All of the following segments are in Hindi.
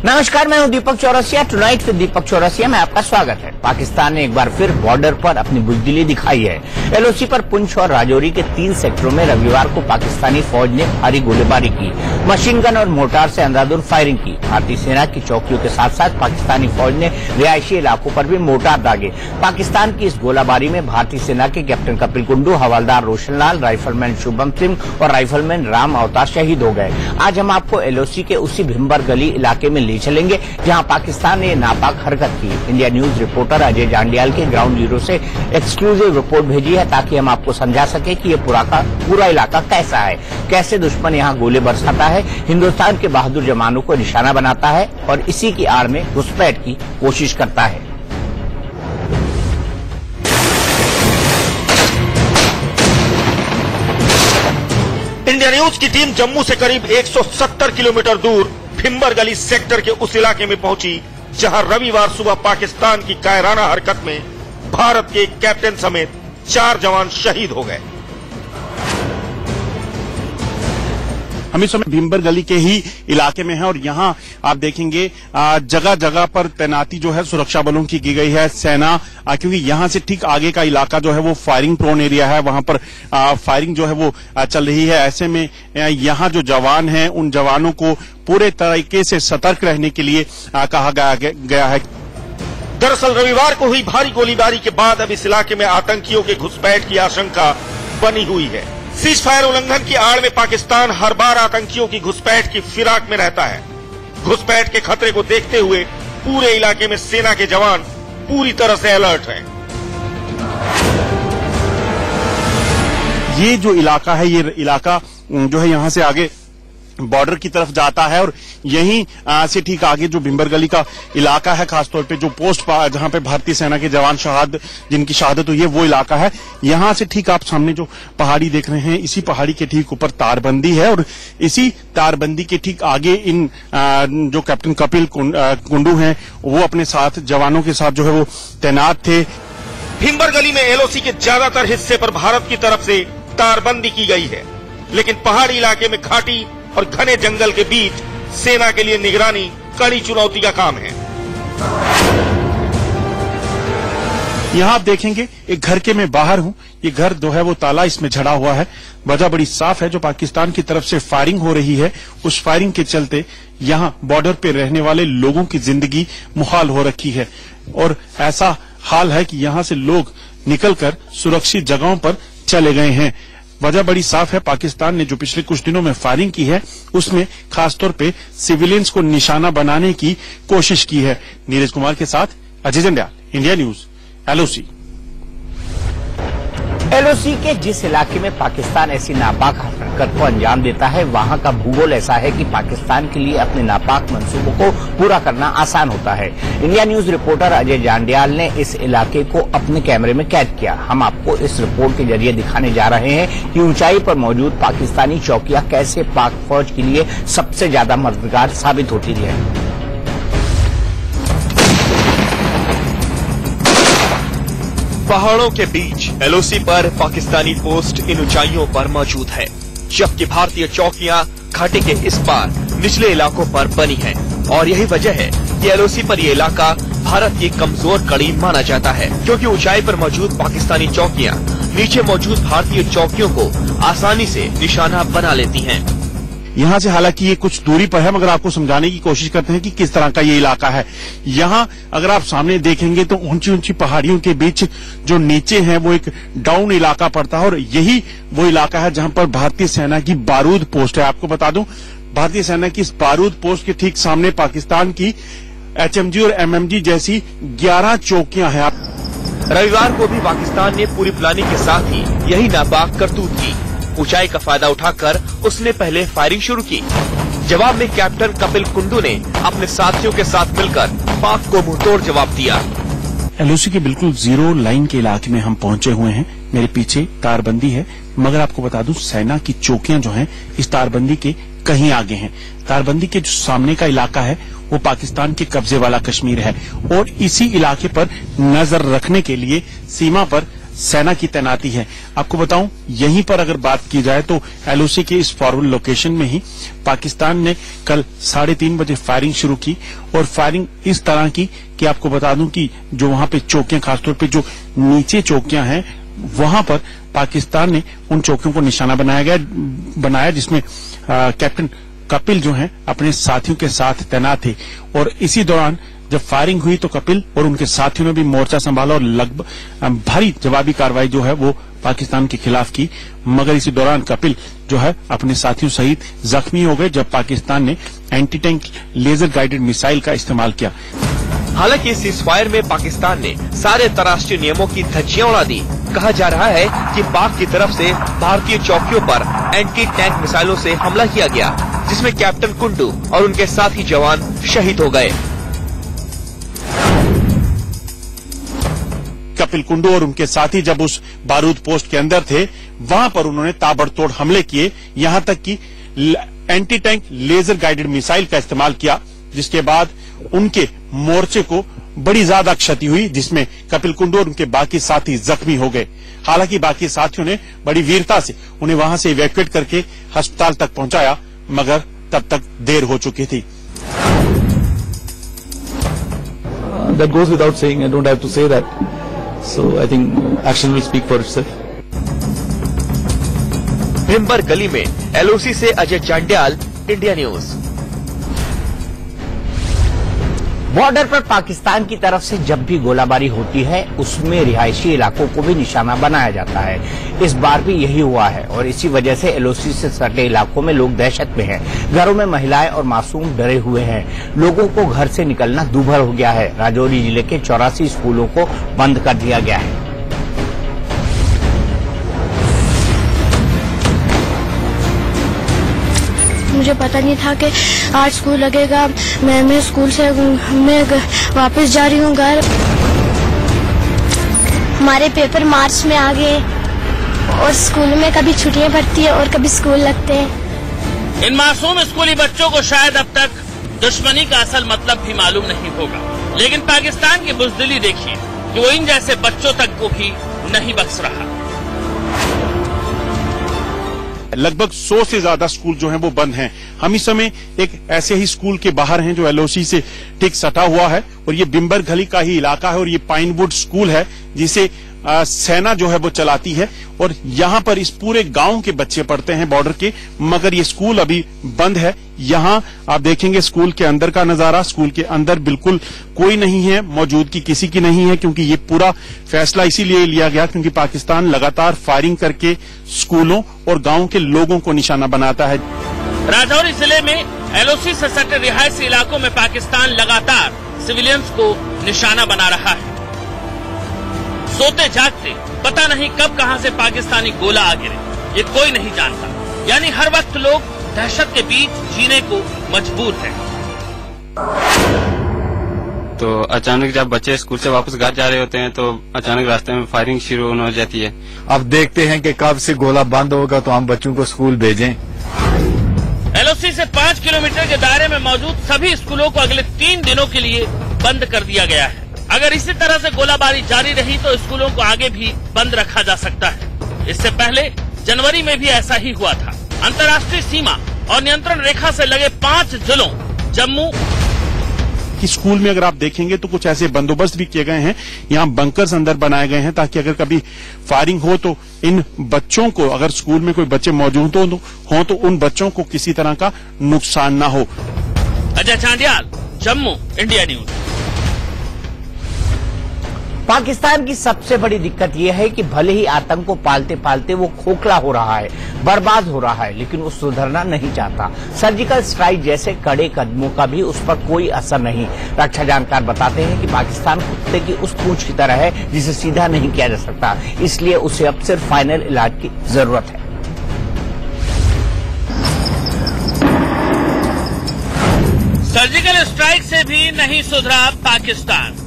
नमस्कार, मैं हूं दीपक चौरसिया। टुनाइट विद दीपक चौरसिया में आपका स्वागत है। पाकिस्तान ने एक बार फिर बॉर्डर पर अपनी बुजदिली दिखाई है। एलओसी पर पुंछ और राजौरी के 3 सेक्टरों में रविवार को पाकिस्तानी फौज ने भारी गोलीबारी की, मशीन गन और मोर्टार से अंधाधुंध फायरिंग की। भारतीय सेना की चौकियों के साथ साथ पाकिस्तानी फौज ने रिहायशी इलाकों पर भी मोर्टार दागे। पाकिस्तान की इस गोलाबारी में भारतीय सेना के कैप्टन कपिल कुंडू, हवलदार रोशन लाल, राइफलमैन शुभम सिंह और राइफलमैन राम अवतार शहीद हो गए। आज हम आपको एलओसी के उसी भिम्बर गली इलाके में ले चलेंगे जहां पाकिस्तान ने नापाक हरकत की। India news reporter Ajay Jandiyal के ग्राउंड जीरो से एक्सक्लूसिव रिपोर्ट भेजी है ताकि हम आपको समझा सके कि ये पूरा इलाका कैसा है, कैसे दुश्मन यहां गोले बरसाता है, हिंदुस्तान के बहादुर जवानों को निशाना बनाता है और इसी की आड़ में घुसपैठ की कोशिश करता है। इंडिया न्यूज की टीम जम्मू से करीब 170 किलोमीटर दूर भिम्बर गली सेक्टर के उस इलाके में पहुंची जहां रविवार सुबह पाकिस्तान की कायराना हरकत में भारत के एक कैप्टन समेत 4 जवान शहीद हो गए। हम इस समय भिम्बर गली के ही इलाके में हैं और यहाँ आप देखेंगे जगह जगह पर तैनाती जो है सुरक्षा बलों की गई है, सेना, क्योंकि यहाँ से ठीक आगे का इलाका जो है वो फायरिंग प्रोन एरिया है, वहां पर फायरिंग जो है वो चल रही है। ऐसे में यहाँ जो जवान हैं उन जवानों को पूरे तरीके से सतर्क रहने के लिए कहा गया है। दरअसल रविवार को हुई भारी गोलीबारी के बाद अब इस इलाके में आतंकियों के घुसपैठ की आशंका बनी हुई है। सीज फायर उल्लंघन की आड़ में पाकिस्तान हर बार आतंकियों की घुसपैठ की फिराक में रहता है। घुसपैठ के खतरे को देखते हुए पूरे इलाके में सेना के जवान पूरी तरह से अलर्ट हैं। ये जो इलाका है, ये इलाका जो है यहाँ से आगे बॉर्डर की तरफ जाता है और यहीं से ठीक आगे जो भिम्बर गली का इलाका है, खासतौर पे जो पोस्ट जहां पे भारतीय सेना के जवान जिनकी शहादत हुई है वो इलाका है। यहां से ठीक आप सामने जो पहाड़ी देख रहे हैं, इसी पहाड़ी के ठीक ऊपर तारबंदी है और इसी तारबंदी के ठीक आगे इन जो कैप्टन कपिल कुंडू हैं वो अपने साथ जवानों के साथ जो है वो तैनात थे। भिम्बर गली में एलओसी के ज्यादातर हिस्से पर भारत की तरफ से तारबंदी की गई है, लेकिन पहाड़ी इलाके में घाटी और घने जंगल के बीच सेना के लिए निगरानी कड़ी चुनौती का काम है। यहाँ आप देखेंगे एक घर के मैं बाहर हूँ, ये घर जो है वो ताला इसमें झड़ा हुआ है। वजह बड़ी साफ है, जो पाकिस्तान की तरफ से फायरिंग हो रही है उस फायरिंग के चलते यहाँ बॉर्डर पे रहने वाले लोगों की जिंदगी मुहाल हो रखी है और ऐसा हाल है कि यहाँ से लोग निकलकर सुरक्षित जगहों पर चले गए हैं। वजह बड़ी साफ है, पाकिस्तान ने जो पिछले कुछ दिनों में फायरिंग की है उसमें खासतौर पे सिविलियंस को निशाना बनाने की कोशिश की है। नीरज कुमार के साथ Ajay Jandial, India news, LOC. LOC के जिस इलाके में पाकिस्तान ऐसी नापाक हरकत को अंजाम देता है वहां का भूगोल ऐसा है कि पाकिस्तान के लिए अपने नापाक मंसूबों को पूरा करना आसान होता है। India news reporter Ajay Jandiyal ने इस इलाके को अपने कैमरे में कैद किया। हम आपको इस रिपोर्ट के जरिए दिखाने जा रहे हैं कि ऊंचाई पर मौजूद पाकिस्तानी चौकियां कैसे पाक फौज के लिए सबसे ज्यादा मददगार साबित होती रही है। पहाड़ों के बीच एलओसी पर पाकिस्तानी पोस्ट इन ऊंचाइयों पर मौजूद है, जबकि भारतीय चौकियां घाटी के इस पार निचले इलाकों पर बनी हैं और यही वजह है कि एलओसी पर यह इलाका भारत की कमजोर कड़ी माना जाता है, क्योंकि ऊंचाई पर मौजूद पाकिस्तानी चौकियां नीचे मौजूद भारतीय चौकियों को आसानी से निशाना बना लेती हैं। यहाँ से हालांकि ये कुछ दूरी पर है, मगर आपको समझाने की कोशिश करते हैं कि किस तरह का ये इलाका है। यहाँ अगर आप सामने देखेंगे तो ऊंची ऊंची पहाड़ियों के बीच जो नीचे है वो एक डाउन इलाका पड़ता है और यही वो इलाका है जहाँ पर भारतीय सेना की बारूद पोस्ट है। आपको बता दूं, भारतीय सेना की इस बारूद पोस्ट के ठीक सामने पाकिस्तान की एचएमजी और एमएमजी जैसी 11 चौकियां हैं। रविवार को भी पाकिस्तान ने पूरी प्लानिंग के साथ ही यही नापाक करतूत की। ऊंचाई का फायदा उठाकर उसने पहले फायरिंग शुरू की। जवाब में कैप्टन कपिल कुंडू ने अपने साथियों के साथ मिलकर पाक को मुंहतोड़ जवाब दिया। एलओसी के बिल्कुल जीरो लाइन के इलाके में हम पहुंचे हुए हैं। मेरे पीछे तारबंदी है, मगर आपको बता दूं सेना की चौकियां जो हैं इस तारबंदी के कहीं आगे हैं। तारबंदी के जो सामने का इलाका है वो पाकिस्तान के कब्जे वाला कश्मीर है और इसी इलाके पर नजर रखने के लिए सीमा पर सेना की तैनाती है। आपको बताऊं, यहीं पर अगर बात की जाए तो एलओसी के इस फॉरवर्ड लोकेशन में ही पाकिस्तान ने कल 3:30 बजे फायरिंग शुरू की और फायरिंग इस तरह की कि आपको बता दूं कि जो वहां पे चौकियां, खासतौर पे जो नीचे चौकियां हैं, वहां पर पाकिस्तान ने उन चौकियों को निशाना बनाया जिसमें कैप्टन कपिल जो हैं अपने साथियों के साथ तैनात थे। और इसी दौरान जब फायरिंग हुई तो कपिल और उनके साथियों ने भी मोर्चा संभाला और लगभग भारी जवाबी कार्रवाई जो है वो पाकिस्तान के खिलाफ की, मगर इसी दौरान कपिल जो है अपने साथियों सहित जख्मी हो गए जब पाकिस्तान ने anti tank laser guided missile का इस्तेमाल किया। हालांकि इस सीज़फायर में पाकिस्तान ने सारे अंतर्राष्ट्रीय नियमों की धज्जियां उड़ा दी। कहा जा रहा है कि पाक की तरफ से भारतीय चौकियों पर एंटी टैंक मिसाइलों से हमला किया गया, जिसमें कैप्टन कुंडू और उनके साथी जवान शहीद हो गए। कपिल कुंडू और उनके साथी जब उस बारूद पोस्ट के अंदर थे, वहां पर उन्होंने ताबड़तोड़ हमले किए, यहां तक कि anti tank laser guided missile का इस्तेमाल किया, जिसके बाद उनके मोर्चे को बड़ी ज्यादा क्षति हुई, जिसमें कपिल कुंडू और उनके बाकी साथी जख्मी हो गए। हालांकि बाकी साथियों ने बड़ी वीरता से उन्हें वहां से इवैक्यूएट करके अस्पताल तक पहुंचाया, मगर तब तक देर हो चुकी थी। That goes without saying. I don't have to say that. So I think action will speak for itself. Bhimber गली में एलओसी से अजय चांडियाल, इंडिया न्यूज। बॉर्डर पर पाकिस्तान की तरफ से जब भी गोलाबारी होती है उसमें रिहायशी इलाकों को भी निशाना बनाया जाता है। इस बार भी यही हुआ है और इसी वजह से एलओसी से सटे इलाकों में लोग दहशत में हैं। घरों में महिलाएं और मासूम डरे हुए हैं। लोगों को घर से निकलना दूभर हो गया है। राजौरी जिले के 84 स्कूलों को बंद कर दिया गया है। मुझे पता नहीं था कि आज स्कूल लगेगा। मैं स्कूल से वापस जा रही हूँ घर। हमारे पेपर मार्च में आ गए और स्कूल में कभी छुट्टियां पड़ती है और कभी स्कूल लगते हैं। इन मासूम स्कूली बच्चों को शायद अब तक दुश्मनी का असल मतलब भी मालूम नहीं होगा, लेकिन पाकिस्तान की बुज़दिली देखिए कि वो इन जैसे बच्चों तक को भी नहीं बख्श रहा। लगभग 100 से ज्यादा स्कूल जो हैं वो बंद हैं। हम इस समय एक ऐसे ही स्कूल के बाहर हैं जो एलओसी से ठीक सटा हुआ है और ये बिम्बर गली का ही इलाका है और ये पाइनवुड स्कूल है जिसे सेना जो है वो चलाती है और यहाँ पर इस पूरे गांव के बच्चे पढ़ते हैं बॉर्डर के, मगर ये स्कूल अभी बंद है। यहाँ आप देखेंगे स्कूल के अंदर का नजारा, स्कूल के अंदर बिल्कुल कोई नहीं है, मौजूदगी किसी की नहीं है, क्योंकि ये पूरा फैसला इसीलिए लिया गया क्योंकि पाकिस्तान लगातार फायरिंग करके स्कूलों और गाँव के लोगों को निशाना बनाता है। राजौरी जिले में एलओसी से सटे रिहायशी इलाकों में पाकिस्तान लगातार सिविलियंस को निशाना बना रहा है। सोते जागते पता नहीं कब कहां से पाकिस्तानी गोला आ गिरे, ये कोई नहीं जानता। यानी हर वक्त लोग दहशत के बीच जीने को मजबूर हैं। तो अचानक जब बच्चे स्कूल से वापस घर जा रहे होते हैं तो अचानक रास्ते में फायरिंग शुरू होने हो जाती है। अब देखते हैं कि कब से गोला बंद होगा तो हम बच्चों को स्कूल भेजें। एलओसी से 5 किलोमीटर के दायरे में मौजूद सभी स्कूलों को अगले 3 दिनों के लिए बंद कर दिया गया है। अगर इसी तरह से गोलाबारी जारी रही तो स्कूलों को आगे भी बंद रखा जा सकता है। इससे पहले जनवरी में भी ऐसा ही हुआ था। अंतर्राष्ट्रीय सीमा और नियंत्रण रेखा से लगे 5 जिलों जम्मू कि स्कूल में अगर आप देखेंगे तो कुछ ऐसे बंदोबस्त भी किए गए हैं, यहाँ बंकर्स अंदर बनाए गए हैं ताकि अगर कभी फायरिंग हो तो इन बच्चों को, अगर स्कूल में कोई बच्चे मौजूद हो तो उन बच्चों को किसी तरह का नुकसान न हो। Ajay Chandial, Jammu, India News. पाकिस्तान की सबसे बड़ी दिक्कत यह है कि भले ही आतंक को पालते पालते वो खोखला हो रहा है, बर्बाद हो रहा है, लेकिन वो सुधरना नहीं चाहता। सर्जिकल स्ट्राइक जैसे कड़े कदमों का भी उस पर कोई असर नहीं। रक्षा जानकार बताते हैं कि पाकिस्तान कुत्ते की उस पूंछ की तरह है जिसे सीधा नहीं किया जा सकता, इसलिए उसे अब सिर्फ फाइनल इलाज की जरूरत है। सर्जिकल स्ट्राइक से भी नहीं सुधरा पाकिस्तान।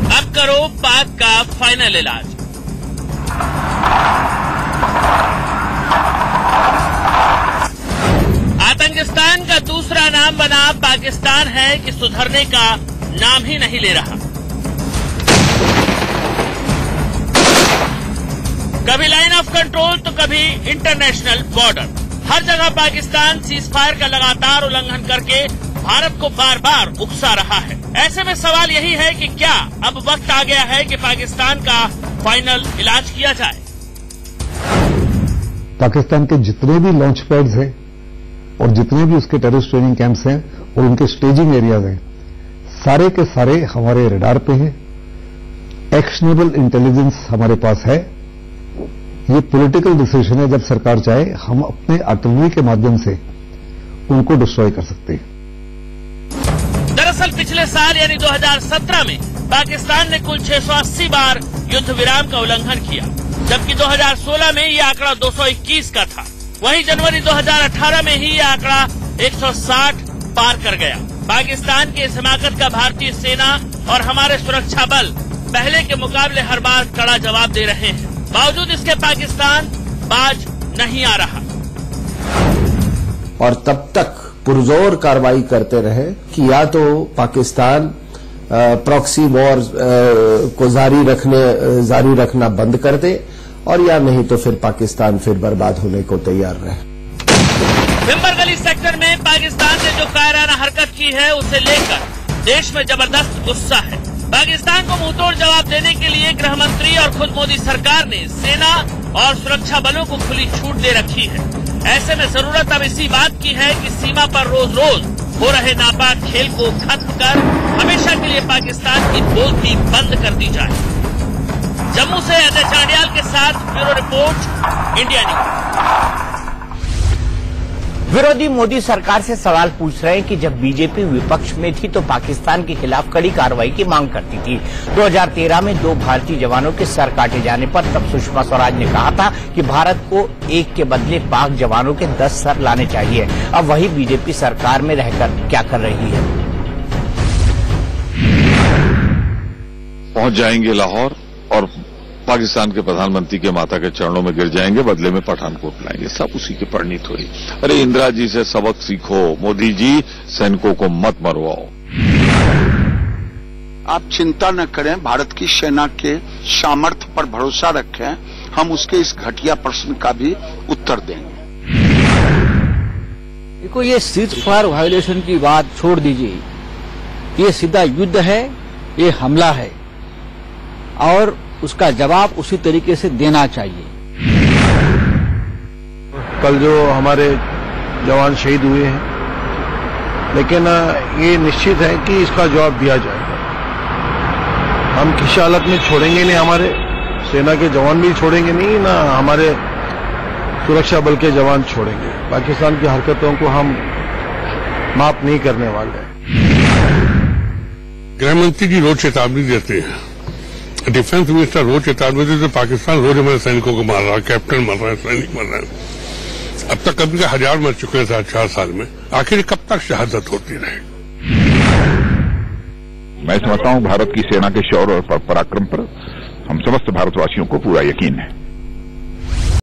अब करो पाक का फाइनल इलाज। आतंकिस्तान का दूसरा नाम बना पाकिस्तान है कि सुधरने का नाम ही नहीं ले रहा। कभी लाइन ऑफ कंट्रोल तो कभी इंटरनेशनल बॉर्डर। हर जगह पाकिस्तान सीज फायर का लगातार उल्लंघन करके भारत को बार बार उकसा रहा है। ऐसे में सवाल यही है कि क्या अब वक्त आ गया है कि पाकिस्तान का फाइनल इलाज किया जाए। पाकिस्तान के जितने भी लॉन्च पैड्स हैं और जितने भी उसके टेररिस्ट ट्रेनिंग कैंप्स हैं और उनके स्टेजिंग एरियाज हैं, सारे के सारे हमारे रडार पे हैं। एक्शनेबल इंटेलिजेंस हमारे पास है। ये पॉलिटिकल डिसीजन है, जब सरकार चाहे हम अपने आर्टिलरी के माध्यम से उनको डिस्ट्रॉय कर सकते हैं। दरअसल पिछले साल यानी 2017 में पाकिस्तान ने कुल 680 बार युद्ध विराम का उल्लंघन किया, जबकि 2016 में ये आंकड़ा 221 का था। वहीं जनवरी 2018 में ही ये आंकड़ा 160 पार कर गया। पाकिस्तान के इस हिमाकत का भारतीय सेना और हमारे सुरक्षा बल पहले के मुकाबले हर बार कड़ा जवाब दे रहे हैं। बावजूद इसके पाकिस्तान बाज नहीं आ रहा और तब तक पुरजोर कार्रवाई करते रहे कि या तो पाकिस्तान प्रॉक्सी वॉर को जारी रखना बंद कर दे और या नहीं तो फिर पाकिस्तान फिर बर्बाद होने को तैयार रहे। भिंबर सेक्टर में पाकिस्तान ने जो कायराना हरकत की है उसे लेकर देश में जबरदस्त गुस्सा है। पाकिस्तान को मुंहतोड़ जवाब देने के लिए गृह मंत्री और खुद मोदी सरकार ने सेना और सुरक्षा बलों को खुली छूट दे रखी है। ऐसे में जरूरत अब इसी बात की है कि सीमा पर रोज रोज हो रहे नापाक खेल को खत्म कर हमेशा के लिए पाकिस्तान की बोलती बंद कर दी जाए। जम्मू से अजय चांडियाल के साथ ब्यूरो रिपोर्ट, इंडिया न्यूज। विरोधी मोदी सरकार से सवाल पूछ रहे हैं कि जब बीजेपी विपक्ष में थी तो पाकिस्तान के खिलाफ कड़ी कार्रवाई की मांग करती थी। 2013 में 2 भारतीय जवानों के सर काटे जाने पर तब सुषमा स्वराज ने कहा था कि भारत को एक के बदले पाक जवानों के 10 सर लाने चाहिए। अब वही बीजेपी सरकार में रहकर क्या कर रही है। पहुंच जाएंगे लाहौर और पाकिस्तान के प्रधानमंत्री के माता के चरणों में गिर जाएंगे, बदले में पठानकोट लाएंगे। सब उसी की परिणीत हुई। अरे इंदिरा जी से सबक सीखो, मोदी जी सैनिकों को मत मरवाओ। आप चिंता न करें, भारत की सेना के सामर्थ्य पर भरोसा रखें, हम उसके इस घटिया प्रश्न का भी उत्तर देंगे। देखो, ये सीज फायर वायोलेशन की बात छोड़ दीजिए, ये सीधा युद्ध है, ये हमला है और उसका जवाब उसी तरीके से देना चाहिए। कल जो हमारे जवान शहीद हुए हैं, लेकिन ये निश्चित है कि इसका जवाब दिया जाएगा। हम किसी हालत में छोड़ेंगे नहीं, हमारे सेना के जवान भी छोड़ेंगे नहीं, ना हमारे सुरक्षा बल के जवान छोड़ेंगे। पाकिस्तान की हरकतों को हम माफ नहीं करने वाले। गृहमंत्री जी रोज चेतावनी देते हैं, डिफेंस मिनिस्टर रोज चेतावनी देते, तो पाकिस्तान रोज हमारे सैनिकों को मार रहा है, कैप्टन मर रहा है, सैनिक मर रहा है। अब तक कभी 1000 मर चुके हैं 4 साल में। आखिर कब तक शहादत होती रहेगी। मैं समझता हूं भारत की सेना के शौर्य और पराक्रम पर हम समस्त भारतवासियों को पूरा यकीन है।